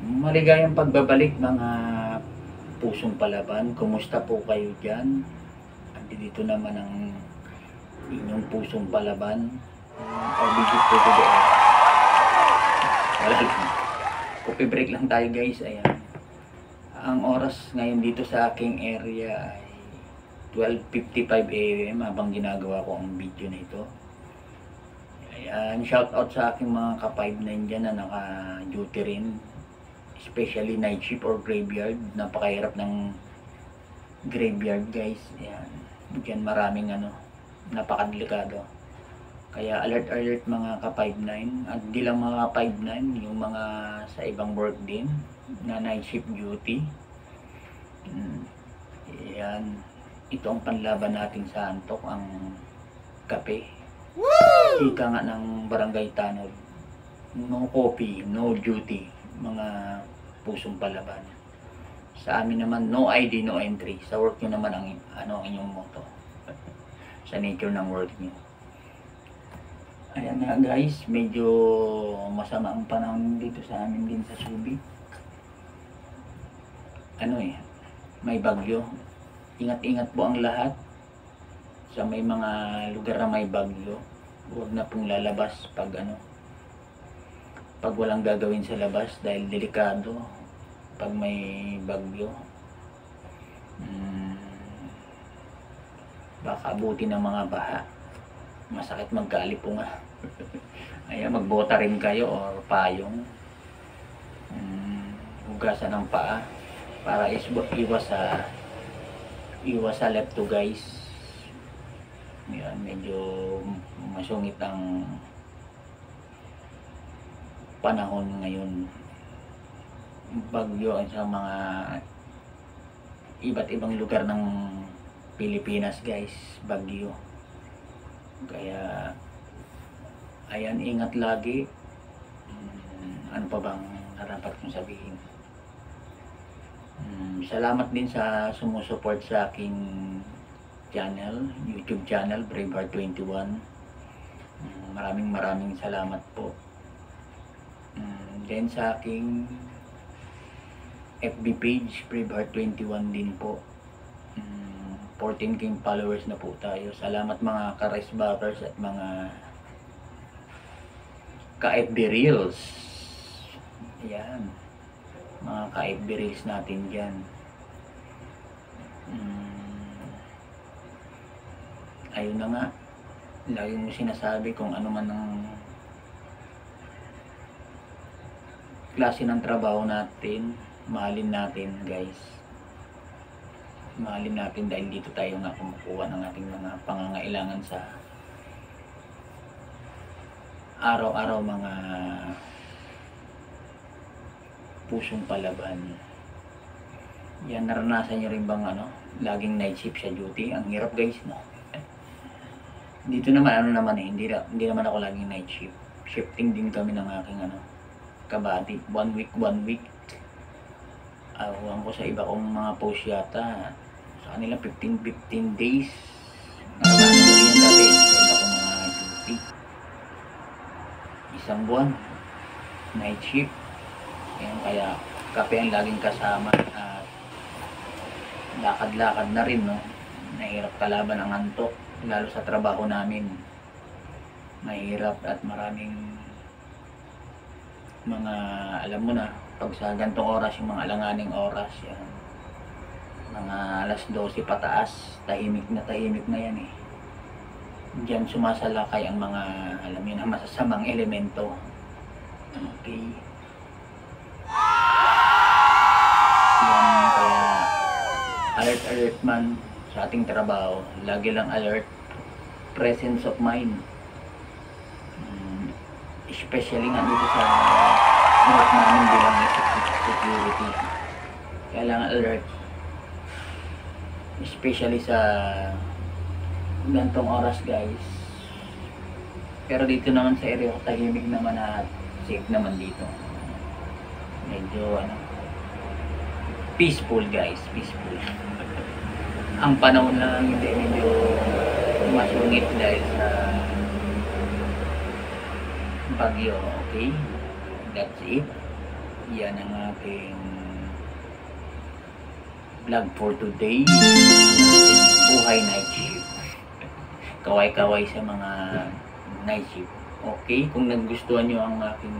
Maligayang pagbabalik mga pusong palaban. Kumusta po kayo dyan? Dito naman ang inyong pusong palaban. Pagbigit po ko doon. Wala lang. Coffee break lang tayo guys. Ayan. Ang oras ngayon dito sa aking area ay 12:55 AM habang ginagawa ko ang video na ito. Ayan, shout out sa aking mga ka-5-9 dyan na naka-duty rin. Especially night shift or graveyard. Napakahirap ng graveyard guys. Ayan. Diyan maraming napakadelikado. Kaya alert mga ka-5-9. At di lang mga ka-5-9, yung mga sa ibang work din na night shift duty. Ayan. Ito ang panlaban natin sa antok, ang kape. Ika nga ng barangay Tanod. No coffee, no duty. Mga pusong palaban. Sa amin naman, no ID, no entry. Sa work nyo naman ang inyong motto. Sa nature ng work nyo. Ayan na guys, medyo masama ang panahon dito sa amin din sa Subic. May bagyo. Ingat-ingat po ang lahat. Sa may mga lugar na may bagyo, huwag na pong lalabas pag walang gagawin sa labas dahil delikado pag may bagyo. Baka abutin ng mga baha. Masakit magkaalipunga. Ayan, magbota rin kayo or payong. Hugasan ng paa para iwas sa lepto guys. Yan, medyo masungit ang panahon ngayon. Bagyo sa mga iba't ibang lugar ng Pilipinas guys, bagyo. Kaya ayan, ingat lagi. Ano pa bang dapat kong sabihin? Salamat din sa sumusuport sa aking channel, YouTube channel, Braveheart21. Maraming salamat po. Then sa aking FB page, Braveheart21 din po. 14K followers na po tayo. Salamat mga ka-rice backers at mga ka-FB reels. Ayan. Mga ka-FB reels natin dyan. Ayun na nga. Lagi mo sinasabi kung ano man ang klase ng trabaho natin, mahalin natin guys. Mahalin natin dahil dito tayo nga kumukuha ng ating mga pangangailangan sa araw-araw mga pusong palaban. Yan, naranasan nyo rin bang laging night shift sa duty? Ang hirap guys, no? Dito naman hindi naman ako laging night shift. Shifting din kami ng aking kabady. 1 week. Awan ko sa iba kong mga post yata. Sa kanila 15 days. Nakasama ko din dati sa iba kong mga duty. Isang buwan. Night shift. Ayan, kaya kape ang laging kasama. Lakad-lakad na rin, no? Nahirap kalaban ang antok. Lalo sa trabaho namin. Mahirap at maraming mga, alam mo na, pag sa gantong oras, yung mga alanganing oras, yan, mga alas 12 pataas, tahimik na yan eh. Diyan sumasalakay ang mga, alam yun, ang masasamang elemento. Okay. Yan, kaya alert man sa ating trabaho, lagi lang alert, presence of mind. Especially nga dito sa work namin bilang security, kailangan alert, especially sa gantong oras guys. Pero dito naman sa area ko, tahimik naman at safe naman dito. Medyo peaceful guys, peaceful. Ang panahon lang hindi medyo masungit dahil sa bagyo. Okay, that's it. yan ang aking vlog for today. Buhay night shift. Kaway-kaway sa mga night shift. Okay, kung nagustuhan nyo ang aking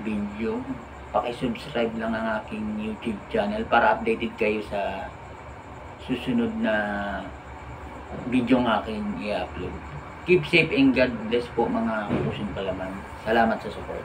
video, paki-subscribe lang ang aking YouTube channel para updated kayo sa susunod na video ng aking i-upload. Keep safe and God bless po mga pusong palaman. Salamat sa support.